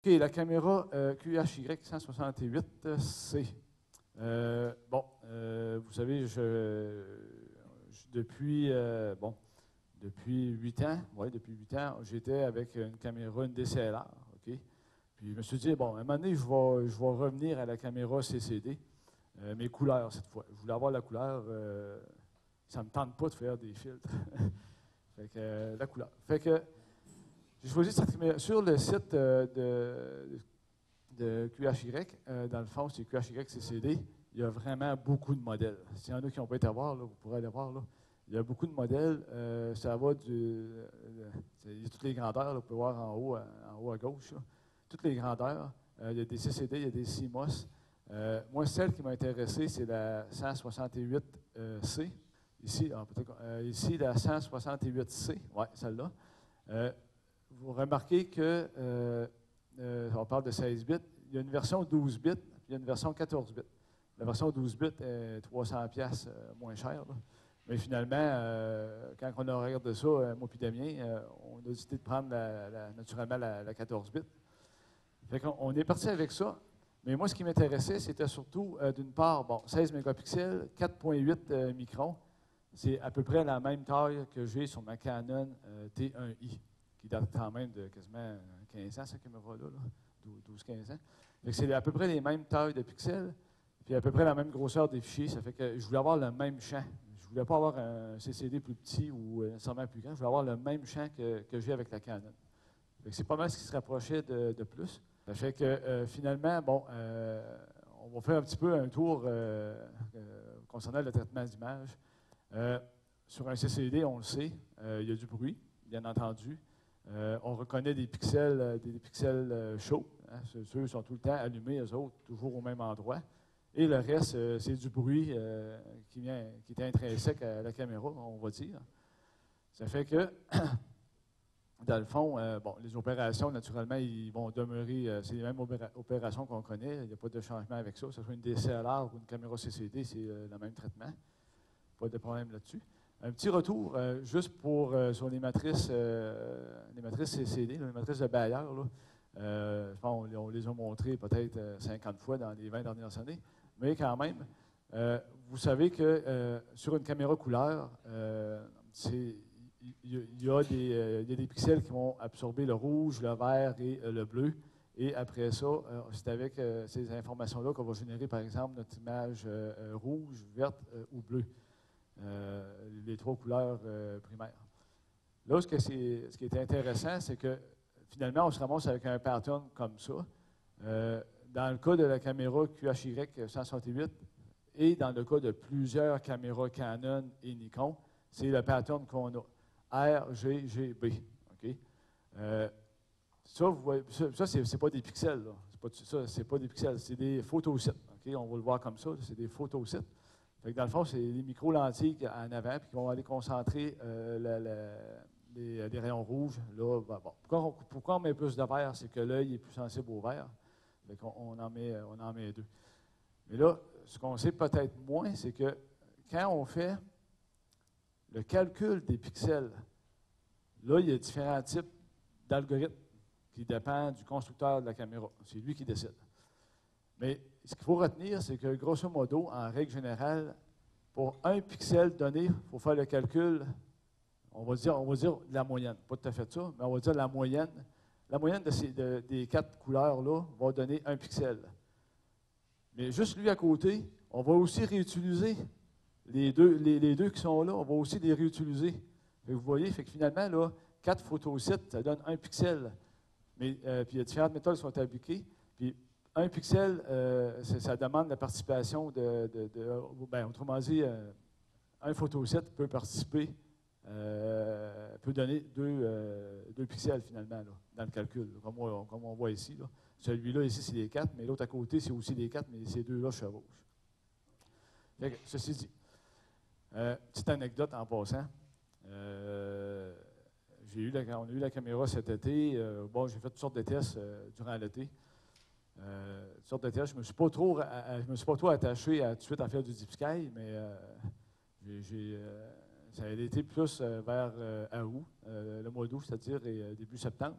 OK, la caméra QHY 168C. Vous savez, depuis 8 ans, depuis 8 ans, j'étais avec une caméra, une DSLR, OK? Puis je me suis dit, bon, à un moment donné, je vais revenir à la caméra CCD, mes couleurs cette fois. Je voulais avoir la couleur, ça ne me tente pas de faire des filtres. Fait que, la couleur. Fait que, j'ai choisi cette caméra sur le site de QHY. Dans le fond, c'est QHY CCD. Il y a vraiment beaucoup de modèles. S'il y en a qui n'ont pas été voir, là, vous pourrez aller voir. Là. Il y a beaucoup de modèles. Ça va il y a toutes les grandeurs. Là, vous pouvez voir en haut à gauche. Là. Toutes les grandeurs. Il y a des CCD, il y a des CMOS. Moi, celle qui m'a intéressé, c'est la 168C. Ici, ici, la 168C. Oui, celle-là. Vous remarquez que, on parle de 16 bits, il y a une version 12 bits, puis il y a une version 14 bits. La version 12 bits est 300$ moins chère. Là. Mais finalement, quand on a regardé ça, moi et Damien, on a décidé de prendre naturellement la 14 bits. Fait qu'on est parti avec ça. Mais moi, ce qui m'intéressait, c'était surtout, d'une part, 16 mégapixels, 4,8 microns. C'est à peu près la même taille que j'ai sur ma Canon T1i, qui date quand même de quasiment 15 ans, cette caméra-là, 12-15 ans. C'est à peu près les mêmes tailles de pixels, puis à peu près la même grosseur des fichiers. Ça fait que je voulais avoir le même champ. Je ne voulais pas avoir un CCD plus petit ou nécessairement plus grand. Je voulais avoir le même champ que j'ai avec la Canon. C'est pas mal ce qui se rapprochait de plus. Ça fait que finalement, on va faire un petit peu un tour concernant le traitement d'image. Sur un CCD, on le sait, il y a du bruit, bien entendu. On reconnaît des pixels chauds. Hein, ceux sont tout le temps allumés, eux autres, toujours au même endroit. Et le reste, c'est du bruit qui est intrinsèque à la caméra, on va dire. Ça fait que, dans le fond, les opérations, naturellement, ils vont demeurer, c'est les mêmes opérations qu'on connaît. Il n'y a pas de changement avec ça. Que ce soit une DSLR ou une caméra CCD, c'est le même traitement. Pas de problème là-dessus. Un petit retour, juste sur les matrices CCD, les matrices de Bayer. On les a montrées peut-être 50 fois dans les 20 dernières années. Mais quand même, vous savez que sur une caméra couleur, il y a des pixels qui vont absorber le rouge, le vert et le bleu. Et après ça, c'est avec ces informations-là qu'on va générer, par exemple, notre image rouge, verte ou bleue. Les trois couleurs primaires. Là, ce qui est intéressant, c'est que finalement, on se ramasse avec un pattern comme ça. Dans le cas de la caméra QHY 168 et dans le cas de plusieurs caméras Canon et Nikon, c'est le pattern qu'on a, RGGB. Okay? Ça, vous voyez, ça c'est pas des pixels. C'est pas des pixels, c'est des photosites. Okay? On va le voir comme ça, c'est des photosites. Fait que dans le fond, c'est les micro-lentilles en avant puis qui vont aller concentrer les rayons rouges. Là, pourquoi on met plus de vert? C'est que l'œil est plus sensible au vert. Fait qu'on en met deux. Mais là, ce qu'on sait peut-être moins, c'est que quand on fait le calcul des pixels, là, il y a différents types d'algorithmes qui dépendent du constructeur de la caméra. C'est lui qui décide. Mais ce qu'il faut retenir, c'est que grosso modo, en règle générale, pour un pixel donné, il faut faire le calcul, on va dire la moyenne, pas tout à fait ça, mais on va dire la moyenne. La moyenne des quatre couleurs-là va donner un pixel. Mais juste lui à côté, on va aussi réutiliser les deux qui sont là, on va aussi les réutiliser. Et vous voyez, fait que finalement, là, 4 photosites, ça donne un pixel. Mais puis il y a différentes méthodes qui sont appliquées. Puis un pixel, ça demande la participation autrement dit, un photosite peut participer, peut donner deux pixels finalement là, dans le calcul, comme on voit ici. Là. Celui-là, ici, c'est les 4, mais l'autre à côté, c'est aussi les 4, mais ces deux-là chevauchent. Ceci dit, petite anecdote en passant. On a eu la caméra cet été. J'ai fait toutes sortes de tests durant l'été. Toutes sortes de tests. Je ne me suis pas trop attaché tout de suite à faire du deep sky, mais ça a été plus vers août, le mois d'août, c'est-à-dire début septembre.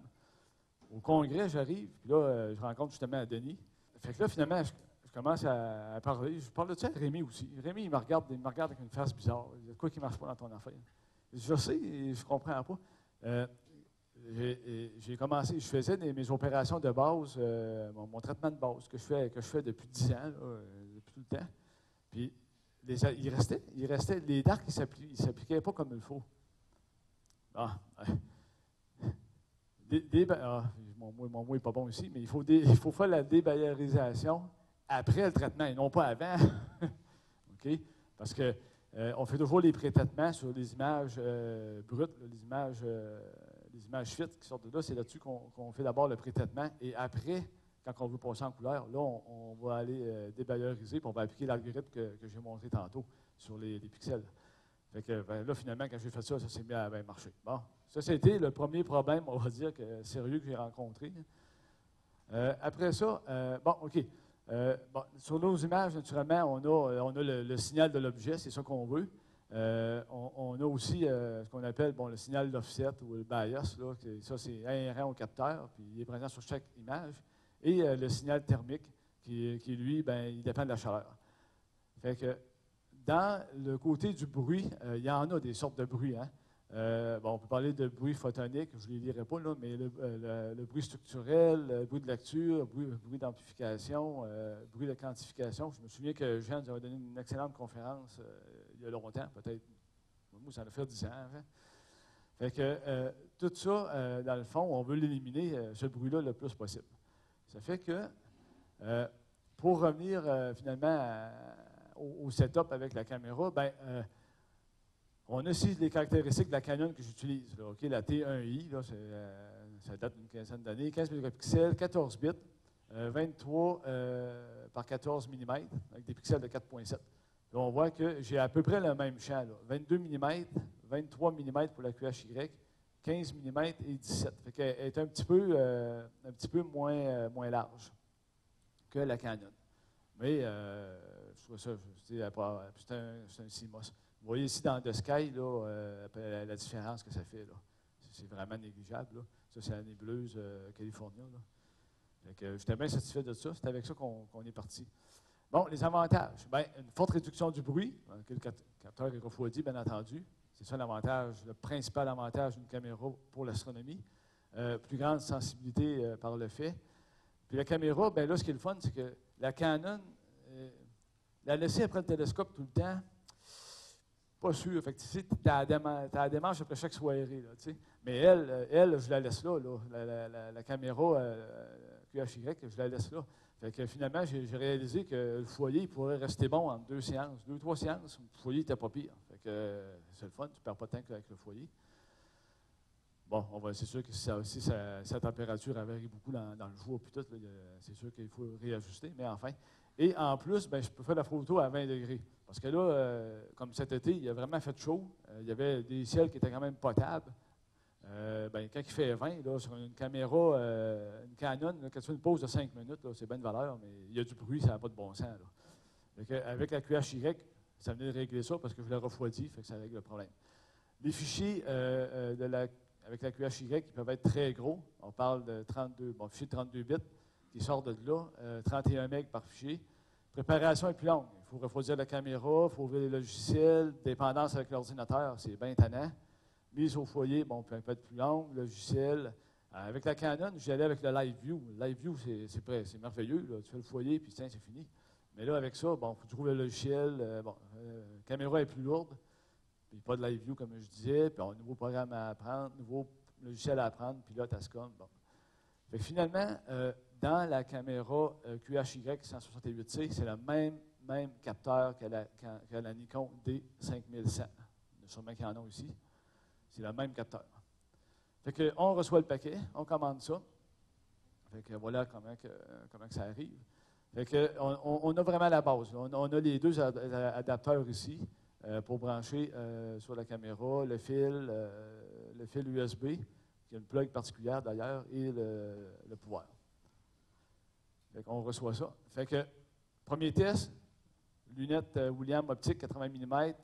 au congrès, j'arrive, puis là, je rencontre justement Denis. Fait que là, finalement, je commence à parler. Je parle de ça à Rémi aussi. Rémi, il me regarde avec une face bizarre. Il dit, quoi qui ne marche pas dans ton affaire? Je sais, je ne comprends pas. J'ai commencé, je faisais mes opérations de base, mon traitement de base que je fais depuis 10 ans, là, depuis tout le temps. Puis, il restait, les dards, ils ne s'appliquaient pas comme il faut. Ah, mon mot n'est pas bon ici, mais il faut faire la débayarisation après le traitement et non pas avant. OK? Parce que on fait toujours les pré-traitements sur les images brutes, là, les images fites qui sortent de là. C'est là-dessus qu'on fait d'abord le pré-traitement et après, quand on veut passer en couleur, là, on va aller débayariser puis on va appliquer l'algorithme que j'ai montré tantôt sur les pixels. Fait que là, finalement, quand j'ai fait ça, ça s'est mis à bien marcher. Bon, ça, c'était le premier problème, on va dire, sérieux que j'ai rencontré. Après ça, bon, OK. Bon, sur nos images, naturellement, on a le signal de l'objet, c'est ça qu'on veut. On a aussi ce qu'on appelle le signal d'offset ou le bias. Là, ça, c'est inhérent au capteur, puis il est présent sur chaque image. Et le signal thermique, qui lui, il dépend de la chaleur. Fait que dans le côté du bruit, il y en a des sortes de bruits. Hein? On peut parler de bruit photonique, je ne les lirai pas, là, mais le bruit structurel, le bruit de lecture, bruit d'amplification, bruit de quantification. Je me souviens que Jean nous avait donné une excellente conférence il y a longtemps, peut-être, moi, ça a fait 10 ans. Hein? Fait que tout ça, dans le fond, on veut l'éliminer, ce bruit-là, le plus possible. Ça fait que, pour revenir finalement au setup avec la caméra, on a ici les caractéristiques de la Canon que j'utilise. Okay? La T1i, là, ça date d'une quinzaine d'années, 15 mégapixels, 14 bits, 23 par 14 mm, avec des pixels de 4.7. On voit que j'ai à peu près le même champ, là, 22 mm, 23 mm pour la QHY, 15 mm et 17. Fait qu'elle est un petit peu moins large que la Canon. Mais je trouve ça, c'est un CMOS. Vous voyez ici dans The Sky là, la différence que ça fait. C'est vraiment négligeable. Là. Ça, c'est la nébuleuse California. Là. Fait que j'étais bien satisfait de ça. C'est avec ça qu'on est parti. Bon, les avantages. Une forte réduction du bruit. Le capteur est refroidi, bien entendu. C'est ça l'avantage, le principal avantage d'une caméra pour l'astronomie. Plus grande sensibilité par le fait. Puis la caméra, là, ce qui est le fun, c'est que la Canon, la laisser après le télescope tout le temps, pas sûr. Fait que, tu sais, tu as la démarche après chaque soirée. Là, tu sais. Mais elle, je la laisse là. La caméra QHY, je la laisse là. Fait que finalement, j'ai réalisé que le foyer il pourrait rester bon en 2 séances, 2-3 séances. Le foyer n'était pas pire. Fait que c'est le fun, tu ne perds pas de temps avec le foyer. Bon, c'est sûr que ça aussi, sa température varie beaucoup dans le jour, puis tout. C'est sûr qu'il faut réajuster, mais enfin. Et en plus, je peux faire la photo à 20 degrés. Parce que là, comme cet été, il a vraiment fait chaud. Il y avait des ciels qui étaient quand même potables. Quand il fait 20, là, sur une caméra, une Canon, là, quand tu fais une pause de 5 minutes, c'est bien de valeur, mais il y a du bruit, ça n'a pas de bon sens. Avec la QHY, ça venait de régler ça parce que je l'ai refroidi, fait que ça règle le problème. Les fichiers avec la QHY, ils peuvent être très gros. On parle de fichier de 32 bits qui sort de là, 31 MB par fichier. Préparation est plus longue. Il faut refroidir la caméra, il faut ouvrir les logiciels, dépendance avec l'ordinateur, c'est bien tannant. Mise au foyer, peut être plus longue, logiciel. Avec la Canon, j'y allais avec le Live View. Le Live View, c'est merveilleux. Là. Tu fais le foyer, puis tiens, c'est fini. Mais là, avec ça, il faut trouver le logiciel. La caméra est plus lourde. Puis pas de Live View, comme je disais. Puis un nouveau programme à apprendre, nouveau logiciel à apprendre, puis là, Tascam. Bon. Fait que finalement, dans la caméra QHY 168C, c'est le même capteur que la Nikon D5100. Il y en a sûrement qui en ont ici. C'est le même capteur. Fait qu'on reçoit le paquet, on commande ça. Fait que voilà comment que ça arrive. Fait que on a vraiment la base. On a les 2 adapteurs ici pour brancher sur la caméra, le fil USB, qui a une plug particulière d'ailleurs, et le pouvoir. Fait qu'on reçoit ça. Fait que, premier test, lunette William optique 80 mm,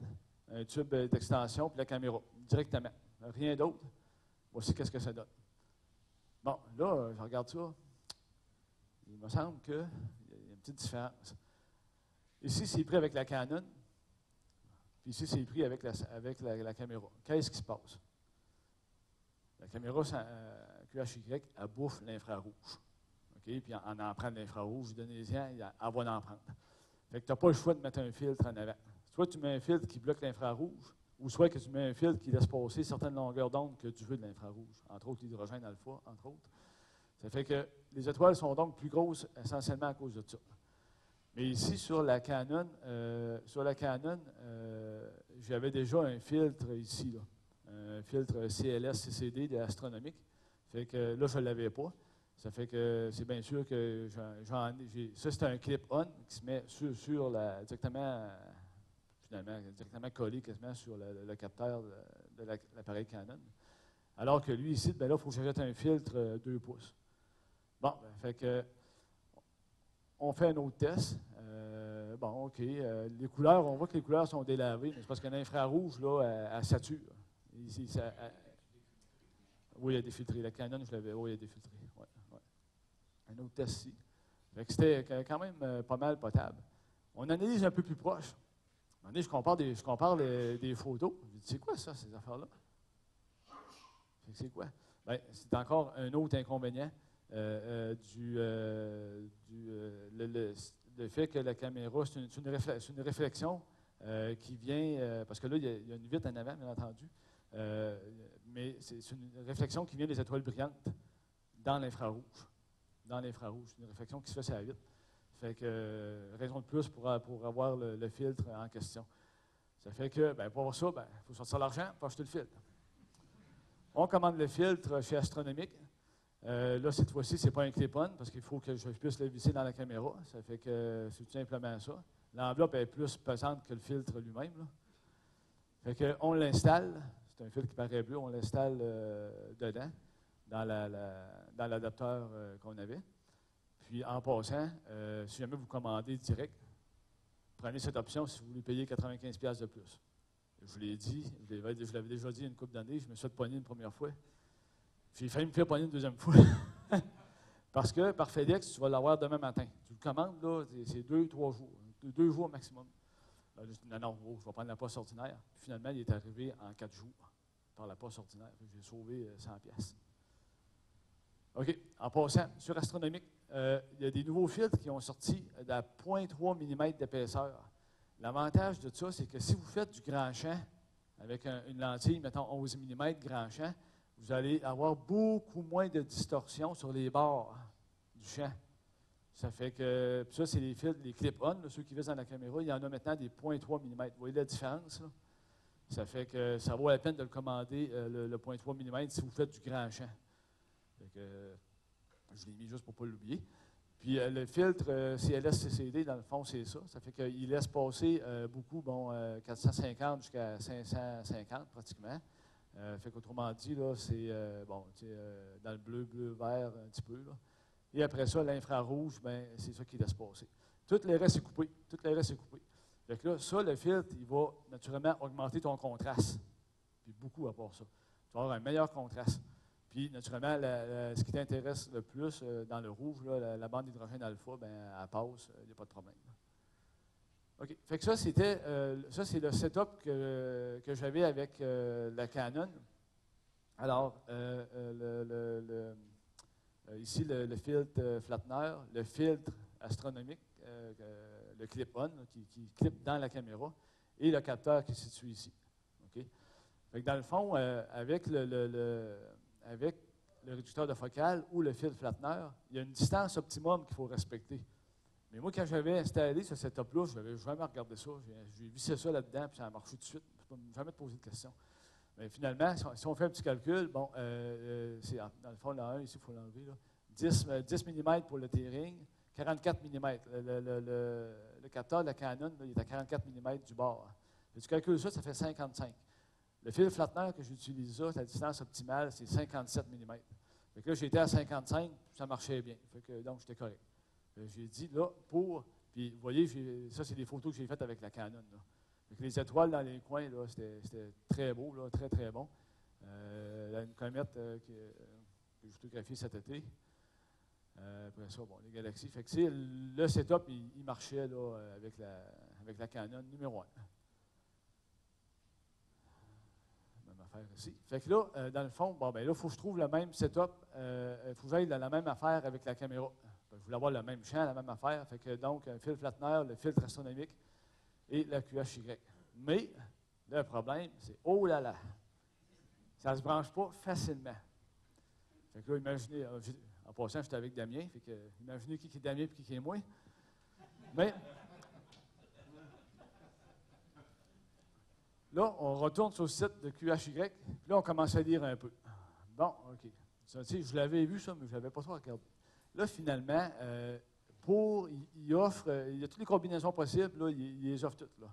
un tube d'extension, puis la caméra, directement. Rien d'autre. Voici qu'est-ce que ça donne. Bon, là, je regarde ça. Il me semble qu'il y a une petite différence. Ici, c'est pris avec la Canon. Puis ici, c'est pris avec la caméra. Qu'est-ce qui se passe? La caméra QHY, elle bouffe l'infrarouge. OK? Puis en prend de l'infrarouge, indonésien, elle va en prendre. Fait que tu n'as pas le choix de mettre un filtre en avant. Soit tu mets un filtre qui bloque l'infrarouge, ou soit que tu mets un filtre qui laisse passer certaines longueurs d'onde que tu veux de l'infrarouge, entre autres l'hydrogène alpha, entre autres. Ça fait que les étoiles sont donc plus grosses essentiellement à cause de ça. Mais ici, sur la Canon, j'avais déjà un filtre ici, là, un filtre CLS-CCD de astronomique. Fait que là, je ne l'avais pas. Ça fait que c'est bien sûr que ça, c'est un clip-on qui se met directement collé quasiment sur le capteur de l'appareil Canon. Alors que lui, ici, ben là, il faut que j'achète un filtre 2 pouces. Bon, fait que on fait un autre test. Bon, OK. Les couleurs, on voit que les couleurs sont délavées, mais c'est parce qu'un infrarouge, là, elle sature. Ici, oui, il y a défiltré. La Canon, je l'avais. Oui, il y a défiltré. Ouais, ouais. Un autre test ici. C'était quand même pas mal potable. On analyse un peu plus proche. À un moment donné, je compare des photos. Je dis, c'est quoi ça, ces affaires-là? C'est quoi? Bien, c'est encore un autre inconvénient. Le fait que la caméra, c'est une réflexion qui vient, parce que là, il y a une vitre en avant, bien entendu, mais c'est une réflexion qui vient des étoiles brillantes dans l'infrarouge. Dans l'infrarouge, c'est une réflexion qui se fait sur la vitre. Fait que, raison de plus pour avoir le filtre en question. Ça fait que, ben, pour avoir ça, il faut sortir l'argent pour acheter le filtre. On commande le filtre chez Astronomique. Là, cette fois-ci, ce n'est pas un clip-on parce qu'il faut que je puisse le visser dans la caméra. Ça fait que c'est tout simplement ça. L'enveloppe est plus pesante que le filtre lui-même. Fait qu'on l'installe. C'est un filtre qui paraît bleu. On l'installe dedans, dans l'adapteur qu'on avait. Puis, en passant, si jamais vous commandez direct, prenez cette option si vous voulez payer 95$ de plus. Je vous l'ai dit, je l'avais déjà dit il y a une couple d'années, je me suis fait pogner une première fois. J'ai failli me faire pogner une deuxième fois. Parce que par FedEx, tu vas l'avoir demain matin. Tu le commandes, là, c'est 2-3 jours. 2 jours maximum. Je dis, non, je vais prendre la poste ordinaire. Puis finalement, il est arrivé en 4 jours par la poste ordinaire. J'ai sauvé 100$. OK. En passant, sur Astronomique, il y a des nouveaux filtres qui ont sorti de 0,3 mm d'épaisseur. L'avantage de ça, c'est que si vous faites du grand champ avec une lentille, mettons 11 mm grand champ, vous allez avoir beaucoup moins de distorsion sur les bords du champ. Ça fait que, ça, c'est les filtres, les clip-on, ceux qui visent dans la caméra, il y en a maintenant des 0,3 mm. Vous voyez la différence, là? Ça fait que ça vaut la peine de le commander, le 0,3 mm, si vous faites du grand champ. Fait que, je l'ai mis juste pour ne pas l'oublier. Puis le filtre CLS-CCD, dans le fond, c'est ça. Ça fait qu'il laisse passer beaucoup, 450 jusqu'à 550 pratiquement. Fait qu'autrement dit, là, c'est dans le bleu-vert un petit peu. Là. Et après ça, l'infrarouge, ben, c'est ça qui laisse passer. Tout le reste est coupé. Tout le reste est coupé. Fait que là, ça, le filtre, il va naturellement augmenter ton contraste. Puis beaucoup à part ça. Tu vas avoir un meilleur contraste. Puis, naturellement, ce qui t'intéresse le plus dans le rouge, là, la bande d'hydrogène alpha, ben, elle passe, il n'y a pas de problème. OK. Fait que ça, c'est le setup que j'avais avec la Canon. Alors, ici, le filtre Flatner, le filtre astronomique, le clip-on, qui clip dans la caméra, et le capteur qui est situé ici. OK? Fait que dans le fond, avec le réducteur de focale ou le fil Flatner, il y a une distance optimum qu'il faut respecter. Mais moi, quand j'avais installé ce setup-là, je n'avais jamais regardé ça. J'ai vissé ça là-dedans, puis ça a marché tout de suite. Je ne me suis jamais posé de questions. Mais finalement, si on fait un petit calcul, bon, c'est dans le fond, là, 1, ici, il faut l'enlever, là. 10 mm pour le T-ring, 44 mm. Le capteur de la Canon, là, il est à 44 mm du bord. Et tu calcules ça, ça fait 55. Le fil Flatner que j'utilise là, la distance optimale, c'est 57 mm. Fait que là, j'étais à 55, ça marchait bien. Fait que, donc, j'étais correct. J'ai dit, là, puis vous voyez, ça, c'est des photos que j'ai faites avec la Canon. Là. Fait que les étoiles dans les coins, là, c'était très beau, là, très, très bon. Là, une comète que j'ai photographié cet été. Après ça, bon, les Galaxies. Fait que le setup, il marchait là, avec la Canon numéro 1. Même affaire ici. Fait que là, dans le fond, bon, ben là, il faut que je trouve le même setup. Il faut que j'aille dans la même affaire avec la caméra. Je voulais avoir le même champ, la même affaire. Fait que donc, un fil Flatner, le filtre astronomique et la QHY. Mais le problème, c'est oh là là, ça ne se branche pas facilement. Fait que là, imaginez, en passant, j'étais avec Damien, fait que imaginez qui est Damien et qui est moi. Mais là, on retourne sur le site de QHY, puis là, on commence à lire un peu. Bon, OK. Ça, je l'avais vu, ça, mais je ne l'avais pas trop regardé. Là, finalement, il offre, il y a toutes les combinaisons possibles, là, il les offre toutes. Là.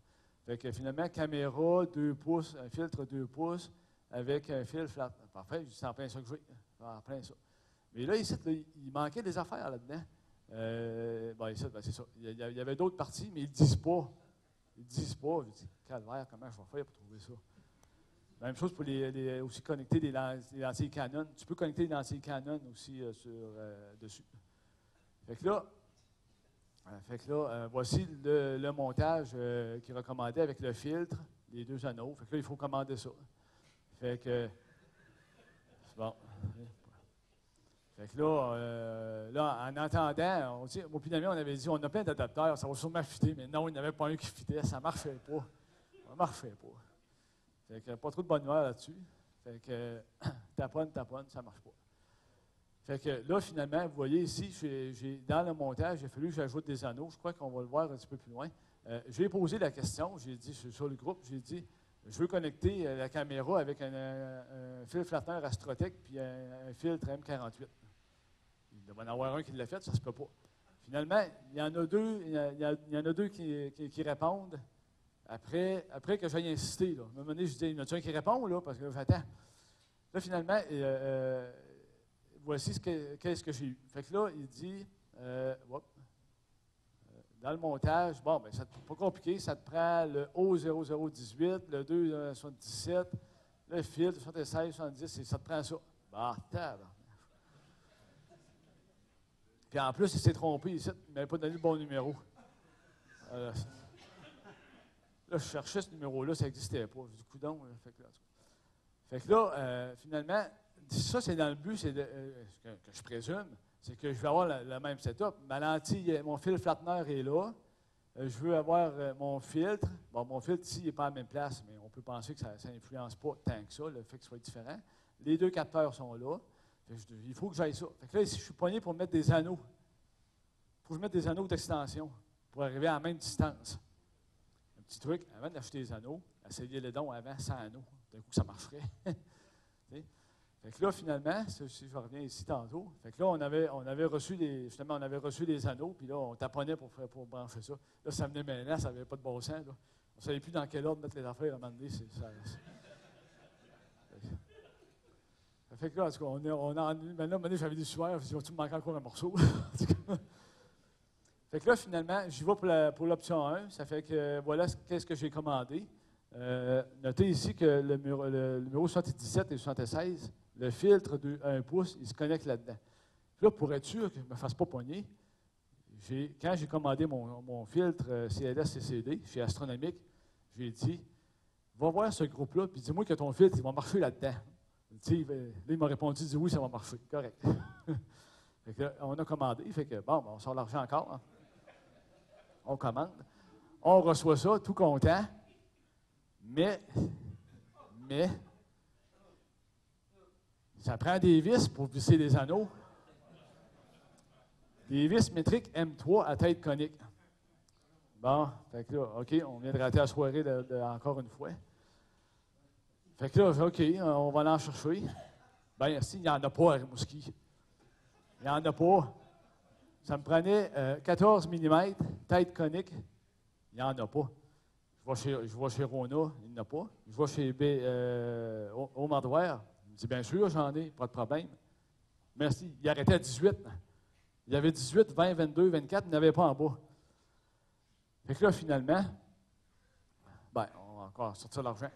Fait que finalement, caméra, 2 pouces, un filtre 2 pouces, avec un fil flat. Parfait, c'est en plein ça que je veux. En plein ça. Mais là, ici, là, il manquait des affaires là-dedans. Ici, c'est ça. Il y avait d'autres parties, mais ils ne disent pas. Ils ne disent pas. Je dis, calvaire, comment je vais faire pour trouver ça? Même chose pour aussi connecter les lentilles Canon. Tu peux connecter les lentilles Canon aussi dessus. Fait que là, voici le montage qui est recommandé avec le filtre, les 2 anneaux. Fait que là, il faut commander ça. Fait que, c'est bon. Fait que là, en attendant, moi et Damien, on avait dit, on a plein d'adapteurs, ça va sûrement fitter, mais non, il n'y en avait pas un qui fitait, ça ne marchait pas. Ça ne marchait pas. Fait que pas trop de bonne humeur là-dessus. Fait que taponne, ça ne marche pas. Fait que là, finalement, vous voyez ici, dans le montage, il a fallu que j'ajoute des anneaux. Je crois qu'on va le voir un petit peu plus loin. J'ai posé la question, j'ai dit sur le groupe, j'ai dit, je veux connecter la caméra avec un fil Flatner Astrotech puis un filtre M48. Il doit y en avoir un qui l'a fait, ça ne se peut pas. Finalement, il y en a deux qui répondent après que j'aille insister. Là. À un moment donné, je dis, il y en a un qui répond, là, parce que j'attends. Là, finalement, voici qu'est-ce que j'ai eu. Fait que là, il dit, dans le montage, bon, ben, c'est pas compliqué, ça te prend le O0018, le 277, le fil, 76, 70, et ça te prend ça. Bah, tabarnak. Puis en plus, il s'est trompé ici, il m'avait pas donné le bon numéro. Là, je cherchais ce numéro-là, ça n'existait pas. J'ai dit, coudonc. Fait que là, finalement, ça, c'est dans le but, que je présume, c'est que je vais avoir le même setup. Ma lentille, mon fil Flatner est là. Je veux avoir mon filtre. Bon, mon filtre ici, il n'est pas à la même place, mais on peut penser que ça n'influence pas tant que ça, le fait qu'il soit différent. Les 2 capteurs sont là. Il faut que j'aille ça. Fait que là, ici, je suis poigné pour mettre des anneaux. Il faut que je mette des anneaux d'extension pour arriver à la même distance. Un petit truc, avant d'acheter des anneaux, essayer les dons avant sans anneaux. D'un coup, ça marcherait. Fait que là, finalement, si je reviens ici tantôt, fait que là, on avait reçu les anneaux, puis là, on taponnait pour brancher ça. Là, ça venait maintenant, ça n'avait pas de bon sens. Là. On ne savait plus dans quel ordre mettre les affaires à un moment donné. Fait que là, en tout cas, maintenant, j'avais des sueurs, je dis, tu me manques encore un morceau. Fait que là, finalement, j'y vais pour l'option 1. Ça fait que voilà qu'est-ce que j'ai commandé. Notez ici que le numéro 77 et 76, le filtre de 1 pouce, il se connecte là-dedans. Puis là, pour être sûr que je ne me fasse pas pogner, quand j'ai commandé mon filtre CLS-CCD chez Astronomique, j'ai dit, va voir ce groupe-là, puis dis-moi que ton filtre, il va marcher là-dedans. Là, il m'a répondu, dit oui, ça va marcher. Correct. Fait que, on a commandé, fait que bon, on sort l'argent encore. Hein. On commande. On reçoit ça, tout content. Mais, ça prend des vis pour visser les anneaux. Des vis métriques M3 à tête conique. Bon, fait que là, OK, on vient de rater la soirée encore une fois. Fait que là, OK, on va en chercher. Bien, merci, il n'y en a pas à Rimouski. Il n'y en a pas. Ça me prenait 14 mm, tête conique. Il n'y en a pas. Je vais chez Rona, il n'y en a pas. Je vais chez Aumardouère. Il me dit, bien sûr, j'en ai, pas de problème. Merci. Il arrêtait à 18. Il y avait 18, 20, 22, 24, il n'y en avait pas en bas. Fait que là, finalement, ben, on va encore sortir l'argent.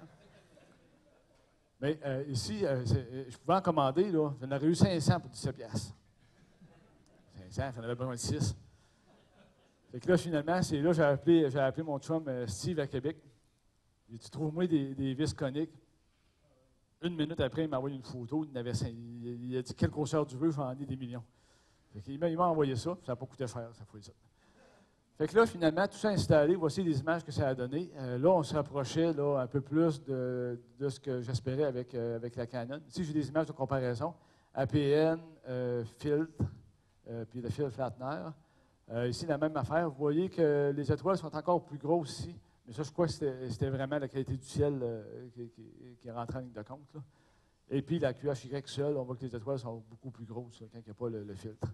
Mais ici, je pouvais en commander, là, j'en aurais eu 500 pour 17 piastres. 500, j'en avais besoin de 6. Fait que là, finalement, c'est là que j'ai appelé mon chum Steve à Québec. J'ai dit, trouve-moi des vis coniques. Une minute après, il m'a envoyé une photo. Il a dit, quelle grosseur tu veux, j'en ai des millions. Fait qu'il m'a envoyé ça, ça n'a pas coûté cher, ça faut dire. Fait que là, finalement, tout ça installé, voici les images que ça a donné. Là, on se rapprochait là, un peu plus de ce que j'espérais avec la Canon. Ici, j'ai des images de comparaison. APN, filtre, puis le fil Flatner. Ici, la même affaire. Vous voyez que les étoiles sont encore plus grosses ici. Mais ça, je crois que c'était vraiment la qualité du ciel qui rentrait en ligne de compte, là. Et puis, la QHY seule, on voit que les étoiles sont beaucoup plus grosses là, quand il n'y a pas le filtre.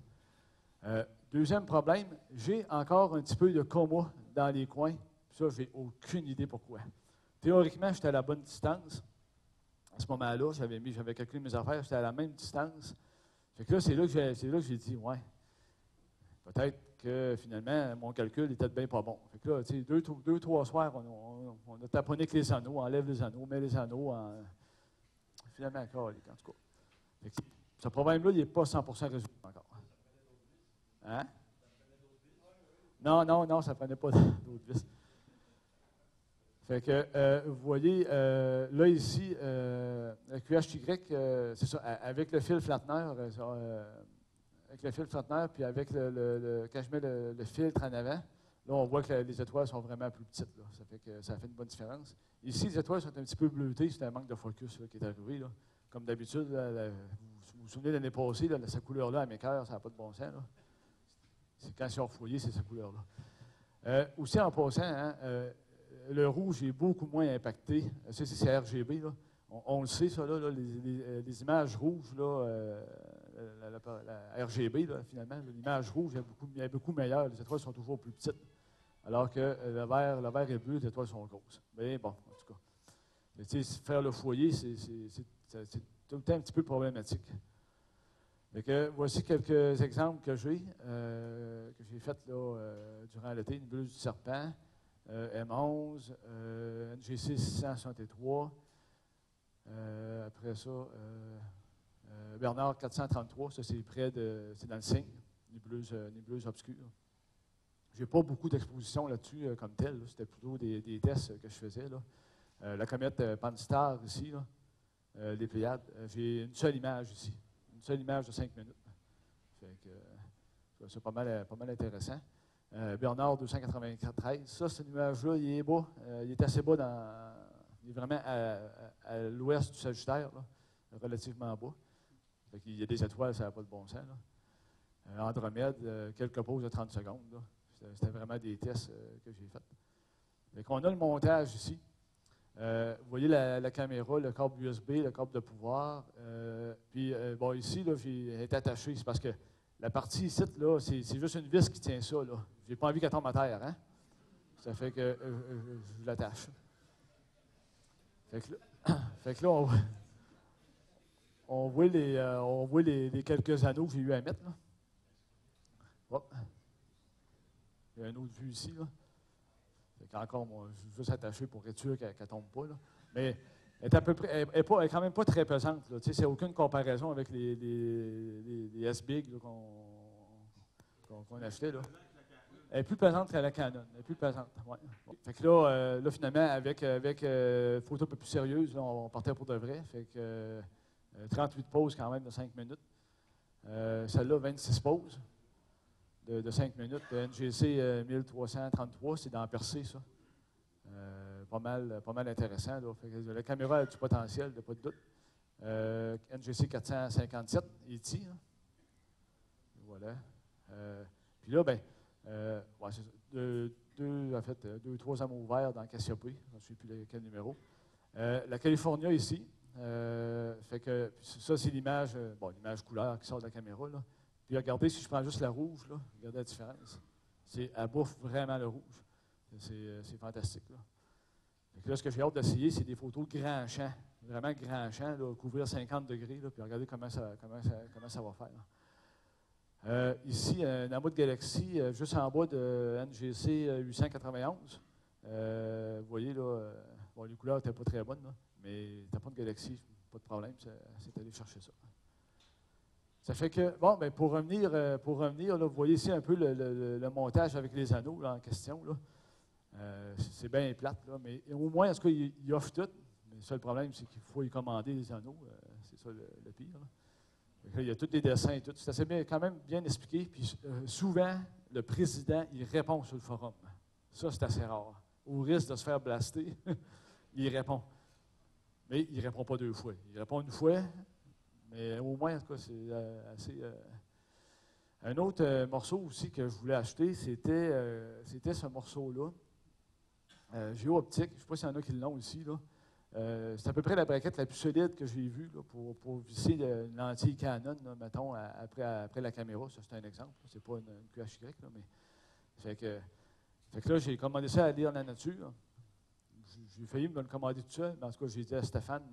Deuxième problème, j'ai encore un petit peu de coma dans les coins. Ça, je n'ai aucune idée pourquoi. Théoriquement, j'étais à la bonne distance. À ce moment-là, j'avais calculé mes affaires, j'étais à la même distance. Fait que là, c'est là que j'ai dit, ouais, peut-être que finalement, mon calcul était bien pas bon. Fait que là, tu sais, 3 soirs, on a taponné avec les anneaux, on enlève les anneaux, on met les anneaux, finalement, encore, en tout cas. Fait que ce problème-là, il n'est pas 100% résolu encore. Hein? Non, ça ne prenait pas d'autres vis. Fait que, vous voyez, là, ici, le QHY, c'est ça, avec le fil Flatner, puis avec quand je mets le filtre en avant, là, on voit que les étoiles sont vraiment plus petites. Là. Ça fait que ça fait une bonne différence. Ici, les étoiles sont un petit peu bleutées, c'est un manque de focus là, qui est arrivé. Là. Comme d'habitude, vous vous souvenez de l'année passée, là, cette couleur-là, à mes cœurs, ça n'a pas de bon sens. Là. Quand c'est refouillé, c'est cette couleur-là. Aussi, en passant, hein, le rouge est beaucoup moins impacté. C'est RGB. Là. On le sait, ça, là, les images rouges, là, la RGB, là, finalement, l'image rouge est beaucoup meilleure. Les étoiles sont toujours plus petites. Alors que le vert et bleu, les étoiles sont grosses. Mais bon, en tout cas. Faire le foyer, c'est tout le temps un petit peu problématique. Voici quelques exemples que j'ai faits durant l'été. Une bulle du serpent, M11, NGC 663. Après ça, Bernard 433, ça c'est c'est dans le Cygne, nébuleuse obscure. Je n'ai pas beaucoup d'exposition là-dessus comme tel. Là. C'était plutôt des tests que je faisais. Là. La comète Pan-STARRS ici, là, les Pléiades. J'ai une seule image ici. Une seule image de 5 minutes. Fait que, c'est pas mal intéressant. Bernard 293, ça, cette image-là, il est bas. Il est assez bas il est vraiment à l'ouest du Sagittaire, là, relativement bas. Fait qu'il y a des étoiles, ça n'a pas de bon sens. Là. Andromède, quelques pauses de 30 secondes. C'était vraiment des tests que j'ai faits. Fait qu'on a le montage ici. Vous voyez la caméra, le câble USB, le câble de pouvoir. Puis, bon, ici, là, j'ai été attaché. C'est parce que la partie ici, là, c'est juste une vis qui tient ça. Je n'ai pas envie qu'elle tombe à terre. Hein? Ça fait que je l'attache. Fait que là, on voit les quelques anneaux que j'ai eu à mettre. Là. Hop. Il y a une autre vue ici. Là. Encore, moi, je suis juste attaché pour être sûr qu'elle ne tombe pas. Là. Mais elle est quand même pas très pesante. C'est aucune comparaison avec les S-Big qu'on achetait. Là. Elle est plus pesante que la Canon. Elle est plus pesante. Ouais. Bon. Fait que là, finalement, avec photo un peu plus sérieuse, là, on partait pour de vrai. Fait que 38 pauses quand même de 5 minutes. Celle-là, 26 pauses de 5 minutes. NGC 1333, c'est dans Percé, ça. Pas mal intéressant. Là. Fait que la caméra a du potentiel, il n'y a pas de doute. NGC 457, E.T. Voilà. Puis là, ben, ouais, c'est 3 amours verts dans Cassiopée. Je ne sais plus quel numéro. La California ici. Fait que ça, c'est l'image couleur qui sort de la caméra. Là. Puis regardez, si je prends juste la rouge, là, regardez la différence. Elle bouffe vraiment le rouge. C'est fantastique. Là. Là, ce que j'ai hâte d'essayer, c'est des photos grand champ. Vraiment grand champ, là, couvrir 50 degrés, là, puis regardez comment ça va faire. Ici, un amas de galaxie, juste en bas de NGC 891. Vous voyez, là, bon, les couleurs n'étaient pas très bonnes, là, mais il n'y a pas de galaxie. pas de problème, c'est allé chercher ça. Ça fait que, bon, bien, pour revenir, là, vous voyez ici un peu le montage avec les anneaux là, en question. C'est bien plate, là, mais au moins, en tout cas, il offre tout. Mais le seul problème, c'est qu'il faut y commander les anneaux. C'est ça le pire. Là, il y a tous les dessins et tout. C'est assez bien, quand même bien expliqué. Puis souvent, le président, il répond sur le forum. Ça, c'est assez rare. Au risque de se faire blaster, il répond. Mais il ne répond pas 2 fois. Il répond une fois, mais au moins, en tout cas, c'est assez... Un autre morceau aussi que je voulais acheter, c'était ce morceau-là. Géo-optique, je ne sais pas s'il y en a qui l'ont ici. C'est à peu près la braquette la plus solide que j'ai vue là, pour visser une lentille Canon, là, mettons, après la caméra. Ça, c'est un exemple. Ce n'est pas une QHY, là, mais... Fait que là, j'ai commandé ça à Lire la nature. J'ai failli me le commander tout seul, mais en tout cas, j'ai dit à Stéphane,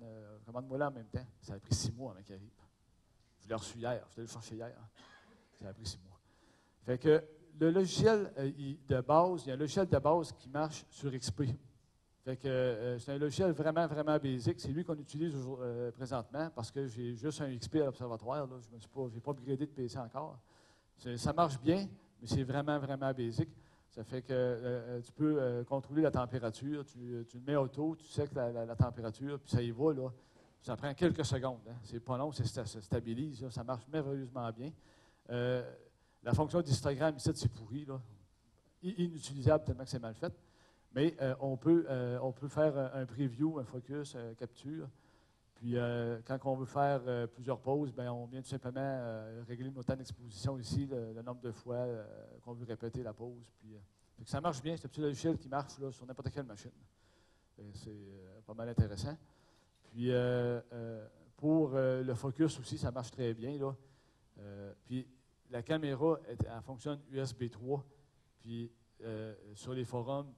commande-moi là en même temps. Ça a pris 6 mois avant qu'il arrive. Je l'ai reçu hier, je l'ai cherché hier. Ça a pris 6 mois. Fait que le logiciel de base, il y a un logiciel de base qui marche sur XP. Fait que c'est un logiciel vraiment, vraiment basique. C'est lui qu'on utilise présentement parce que j'ai juste un XP à l'observatoire. Là. Je n'ai pas upgradé de PC encore. Ça marche bien, mais c'est vraiment, vraiment basique. Ça fait que tu peux contrôler la température, tu le mets auto, tu sais que la température, puis ça y va, là. Ça prend quelques secondes. Hein. C'est pas long, ça se stabilise, là. Ça marche merveilleusement bien. La fonction d'histogramme ici, c'est pourri, là. Inutilisable tellement que c'est mal fait. Mais on peut faire un preview, un focus, capture. Puis quand on veut faire plusieurs pauses, bien, on vient tout simplement régler notre temps d'exposition ici, le nombre de fois qu'on veut répéter la pause. Puis, ça marche bien, c'est un petit logiciel qui marche là, sur n'importe quelle machine. C'est pas mal intéressant. Puis pour le focus aussi, ça marche très bien. Là. Puis la caméra, elle fonctionne USB 3. Puis sur les forums,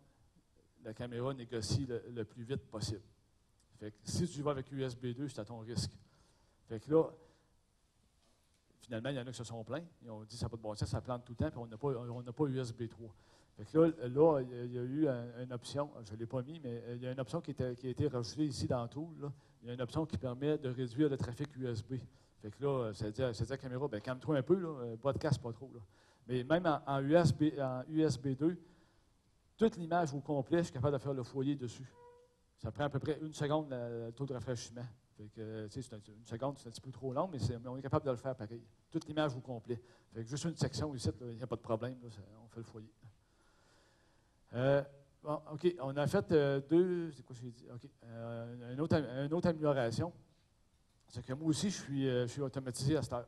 la caméra négocie le plus vite possible. Fait que si tu vas avec USB 2, c'est à ton risque. Fait que là, finalement, il y en a qui se sont plaints. Ils ont dit ça n'a pas de bon sens, ça plante tout le temps, puis on n'a pas USB 3. Fait que là, il y a eu une option, je ne l'ai pas mis, mais il y a une option qui a été rajoutée ici dans Tool. Là. Il y a une option qui permet de réduire le trafic USB. Fait que là, ça dit à la caméra, bien, calme-toi un peu, là, podcast pas trop. Là. Mais même en USB 2, toute l'image au complet, je suis capable de faire le foyer dessus. Ça prend à peu près 1 seconde le taux de rafraîchissement. Fait que, c'est 1 seconde, c'est un petit peu trop long, mais on est capable de le faire pareil. Toute l'image au complet. Fait que juste une section ici, il n'y a pas de problème, là, on fait le foyer. Bon, OK, on a fait 2. C'est quoi j'ai dit? OK. Une autre amélioration, c'est que moi aussi, je suis automatisé à cette heure.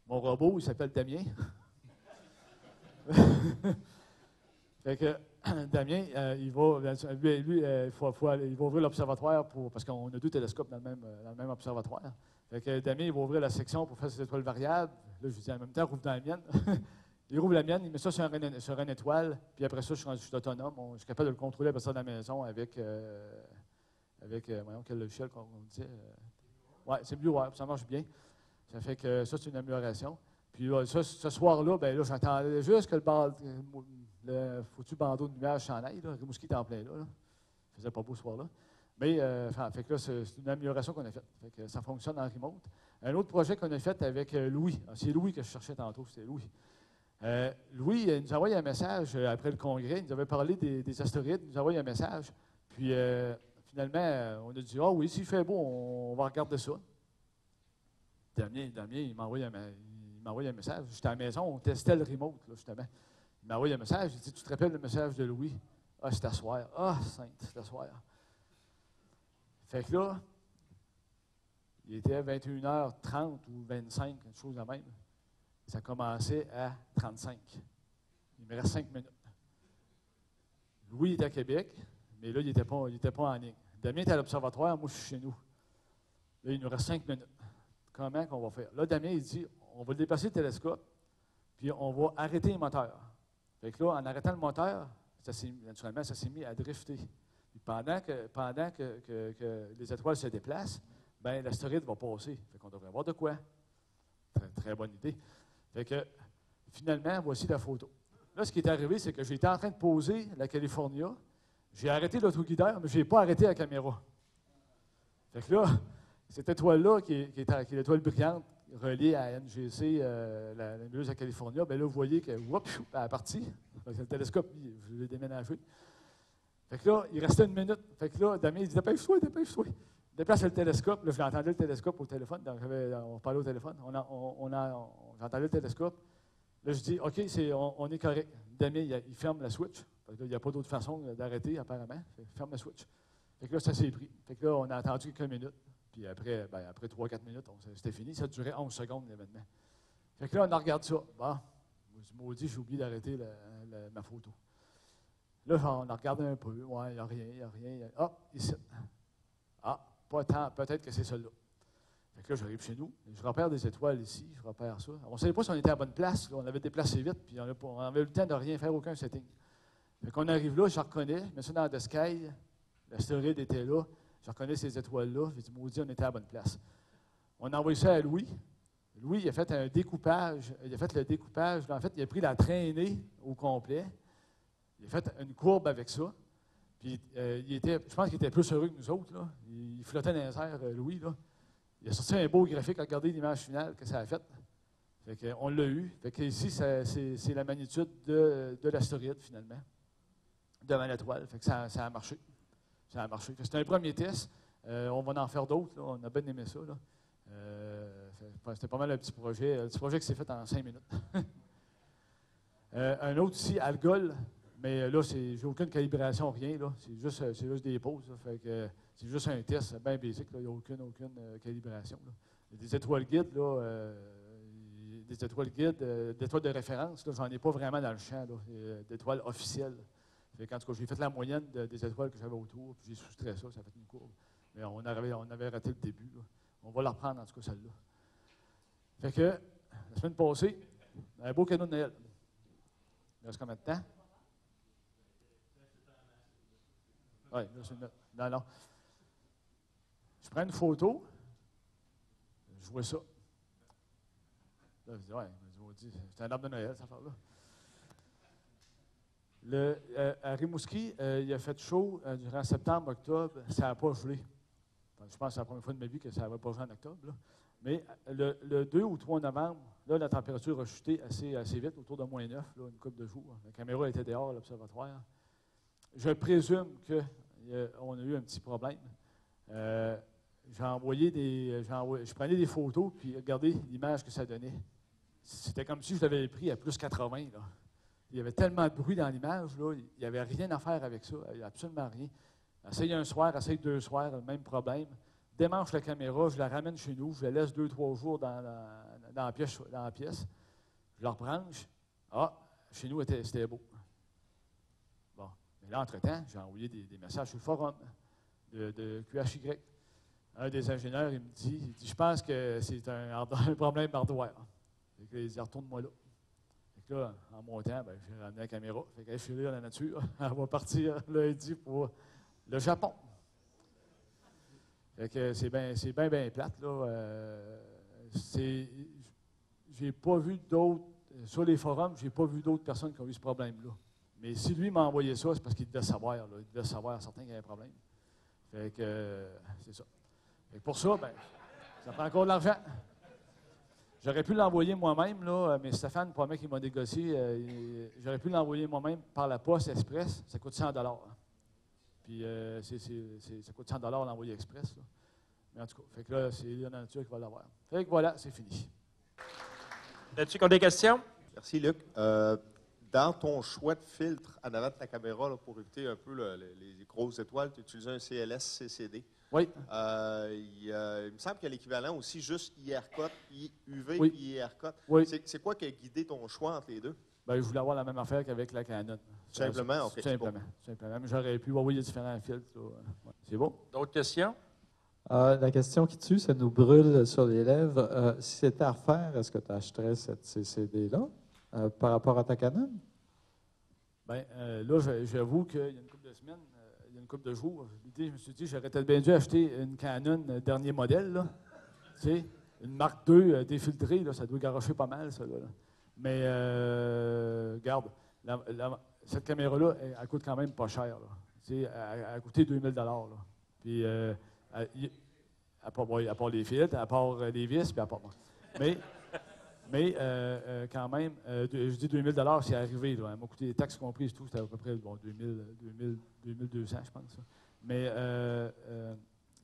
Mon robot, il s'appelle Damien. Fait que Damien, il va ouvrir l'observatoire parce qu'on a 2 télescopes dans le même observatoire. Fait que Damien, il va ouvrir la section pour faire ses étoiles variables. Là, je lui dis en même temps, rouvre dans la mienne. Il rouvre la mienne, il met ça sur une étoile, puis après ça, je suis autonome. Je suis capable de le contrôler après ça dans la maison avec voyons, quel logiciel qu'on dit. Oui, c'est Blue Wire, ça marche bien. Ça fait que ça, c'est une amélioration. Puis ce soir-là, ben là, j'attendais juste que le foutu bandeau de nuage s'en aille. Rimouski était en plein là. Il faisait pas beau ce soir-là. Mais fait que là, c'est une amélioration qu'on a faite. Fait que ça fonctionne en remote. Un autre projet qu'on a fait avec Louis. C'est Louis que je cherchais tantôt, c'était Louis. Louis, il nous a envoyé un message après le congrès. Il nous avait parlé des astéroïdes. Il nous a envoyé un message. Puis finalement, on a dit, ah oui, s'il fait beau, on va regarder ça. Damien, il m'a envoyé un message. J'étais à la maison, on testait le remote, là, justement. Il m'a envoyé un message. Il dit, tu te rappelles le message de Louis? Ah, c'est à soir. Ah, sainte, c'est à soir. Fait que là, il était 21h30 ou 25, quelque chose de même. Ça commençait à 35. Il me reste 5 minutes. Louis est à Québec, mais là, il n'était pas en ligne. Damien est à l'observatoire, moi, je suis chez nous. Là, il nous reste 5 minutes. Comment qu'on va faire? Là, Damien, il dit, on va déplacer le télescope, puis on va arrêter les moteurs. Fait que là, en arrêtant le moteur, naturellement, ça s'est mis à drifter. Puis pendant que les étoiles se déplacent, bien, l'astéroïde va passer. Fait qu'on devrait avoir de quoi. Très, très bonne idée. Fait que, finalement, voici la photo. Là, ce qui est arrivé, c'est que j'étais en train de poser la California. J'ai arrêté l'autoguideur, mais je n'ai pas arrêté la caméra. Fait que là, Cette étoile-là, qui est l'étoile brillante reliée à NGC, la nébuleuse de California, bien là, vous voyez qu'elle est partie. Le télescope, je l'ai déménagé. Fait que là, il restait 1 minute. Fait que là, Damien, il dit dépêche-toi, dépêche-toi. Il déplace le télescope. Là, j'entendais le télescope au téléphone. Donc on parlait au téléphone. J'entendais le télescope. Là, je dis OK, on est correct. Damien, il ferme la switch. Fait que là, il n'y a pas d'autre façon d'arrêter, apparemment. Il ferme la switch. Fait que là, ça s'est pris. Fait que là, on a attendu quelques minutes. Puis après 3-4 minutes, c'était fini. Ça durait 11 secondes, l'événement. Fait que là, on regarde ça. Bon, maudit, j'ai oublié d'arrêter ma photo. Là, on a regardé un peu. Ouais, il n'y a rien. Ah, ici. Ah, pas tant. Peut-être que c'est celui-là. Fait que là, j'arrive chez nous. Je repère des étoiles ici. Je repère ça. On ne savait pas si on était à la bonne place. Là. On avait déplacé vite. Puis on avait eu le temps de rien faire, aucun setting. Fait qu'on arrive là, je reconnais. Je mets ça dans The Sky. L'astéroïde était là. Je reconnais ces étoiles-là. J'ai dit, maudit, on était à la bonne place. On a envoyé ça à Louis. Louis, il a fait un découpage. Il a fait le découpage. En fait, il a pris la traînée au complet. Il a fait une courbe avec ça. Puis, je pense qu'il était plus heureux que nous autres. Là. Il flottait dans les airs, Louis. Là. Il a sorti un beau graphique. Regardez l'image finale que ça a fait. Fait qu'on l'a eu. Fait que ici, c'est la magnitude de l'astéroïde, finalement, devant l'étoile. Fait que ça a marché. Ça a marché. C'était un premier test. On va en faire d'autres. Là. On a bien aimé ça. Là. C'était pas mal un petit projet. Un petit projet qui s'est fait en 5 minutes. Un autre ici, Algol. Mais là, j'ai aucune calibration, rien. C'est juste des pauses. Fait que c'est juste un test bien basique. Il n'y a aucune calibration. Là. Il y a des étoiles guides, d'étoiles de référence. J'en ai pas vraiment dans le champ, d'étoiles officielles. En tout cas, j'ai fait la moyenne des étoiles que j'avais autour, puis j'ai soustrait ça, ça a fait une courbe. Mais on avait raté le début. Là. On va la reprendre, en tout cas, celle-là. Fait que, la semaine passée, un beau cadeau de Noël. Il reste combien de temps? Oui, là, c'est une note. Non. Je prends une photo, je vois ça. Là, je dis, ouais, c'est un arbre de Noël, cette affaire-là. À Rimouski, il a fait chaud durant septembre, octobre, ça n'a pas gelé. Je pense que c'est la première fois de ma vie que ça n'avait pas gelé en octobre. Là. Mais le 2 ou 3 novembre, là, la température a chuté assez vite, autour de -9, là, une couple de jours. La caméra était dehors à l'observatoire. Je présume qu'on a eu un petit problème. Je prenais des photos, puis regardez l'image que ça donnait. C'était comme si je l'avais pris à plus 80. Là. Il y avait tellement de bruit dans l'image, là, il n'y avait rien à faire avec ça, absolument rien. Essaye un soir, essaye 2 soirs, le même problème. Démanche la caméra, je la ramène chez nous, je la laisse 2-3 jours dans la pièce. Je la rebranche. Ah, chez nous, c'était beau. Bon. Mais là, entre-temps, j'ai envoyé des messages sur le forum de QHY. Un des ingénieurs, il me dit, je pense que c'est un problème hardware. Il dit, retourne-moi là. Là, en montant, j'ai ramené la caméra. Fait qu'elle est filée dans la nature. Elle va partir lundi pour le Japon. Fait que c'est bien plate. J'ai pas vu d'autres, sur les forums, j'ai pas vu d'autres personnes qui ont eu ce problème-là. Mais si lui m'a envoyé ça, c'est parce qu'il devait savoir. Là, il devait savoir certain qu'il y avait un problème. Fait que c'est ça. Fait que pour ça, ça prend encore de l'argent. J'aurais pu l'envoyer moi-même, là, mais Stéphane, pour qu'il m'a négocié, j'aurais pu l'envoyer moi-même par la poste express. Ça coûte 100 $. Puis ça coûte 100 $ l'envoyer express. Là. Mais en tout cas, fait que là, c'est la nature qui va l'avoir. Fait que voilà, c'est fini. As-tu encore des questions? Merci, Luc. Dans ton choix de filtre en avant de ta caméra, là, pour éviter un peu les grosses étoiles, tu utilises un CLS-CCD. Oui. Il me semble qu'il y a l'équivalent aussi, juste IR-cut, UV oui. et IR-cut. Oui. C'est quoi qui a guidé ton choix entre les deux? Je voulais avoir la même affaire qu'avec la Canon. Simplement, OK. Simplement. Mais j'aurais pu envoyer différents filtres. Ouais. C'est bon? D'autres questions? La question qui tue, ça nous brûle sur les lèvres. Si c'était à refaire, est-ce que tu achèterais cette CCD-là par rapport à ta Canon? Bien, là, j'avoue qu'il y a une couple de semaines, il y a une couple de jours, je me suis dit, j'aurais peut-être bien dû acheter une Canon dernier modèle, là. Tu sais, une Mark II défiltrée, là, ça doit garocher pas mal, ça. Là. Mais, regarde, cette caméra-là, elle coûte quand même pas cher. Là. Tu sais, elle a coûté 2000 $. Là. Puis, à part les filtres, à part les vis, puis à part moi. Mais quand même, je dis 2 000 c'est arrivé. Là. Elle m'a coûté les taxes comprises, tout, c'était à peu près 2200, je pense. Ça. Mais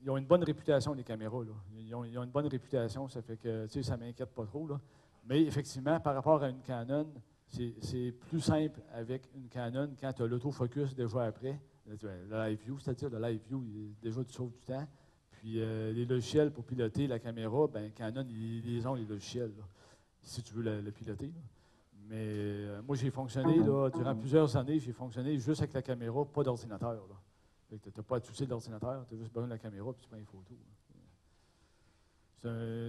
ils ont une bonne réputation, les caméras. Là. Ils ont une bonne réputation, ça fait que ça ne m'inquiète pas trop. Là. Mais effectivement, par rapport à une Canon, c'est plus simple avec une Canon quand tu as l'autofocus déjà après. Le live view, c'est-à-dire le live view, déjà tu sauves du temps. Puis les logiciels pour piloter la caméra, ben Canon, ils ont les logiciels, là, si tu veux le piloter. Là. Mais moi, j'ai fonctionné, là, durant plusieurs années, j'ai fonctionné juste avec la caméra, pas d'ordinateur. Tu n'as pas à toucher l'ordinateur, tu as juste besoin de la caméra puis tu prends une photo.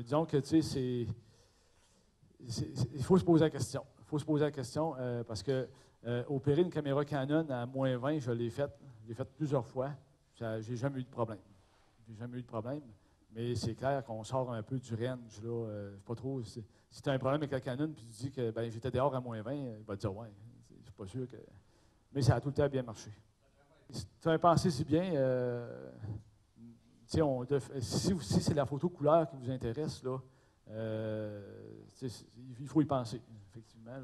Disons que, tu sais, il faut se poser la question. Il faut se poser la question parce que opérer une caméra Canon à moins 20, je l'ai fait plusieurs fois. J'ai jamais eu de problème. J'ai jamais eu de problème. Mais c'est clair qu'on sort un peu du range. Là, pas trop. Si tu as un problème avec la Canon puis tu dis que ben, j'étais dehors à moins 20, il va te dire ouais. C'est pas sûr que. Mais ça a tout le temps bien marché. Si tu as pensé si bien, si c'est la photo couleur qui vous intéresse, là, il faut y penser, effectivement. Là.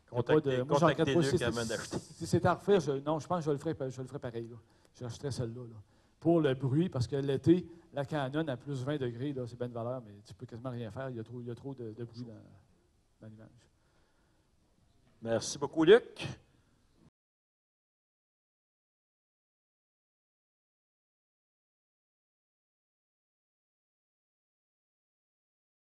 Contactez Luc avant d'acheter. Si c'était à refaire, je pense que je le ferais pareil. Là. J'achèterais celle-là. Là. Pour le bruit, parce que l'été, la Canon à plus 20 degrés, là, c'est bien de valeur, mais tu peux quasiment rien faire. Il y a trop de bruit dans l'image. Merci beaucoup, Luc.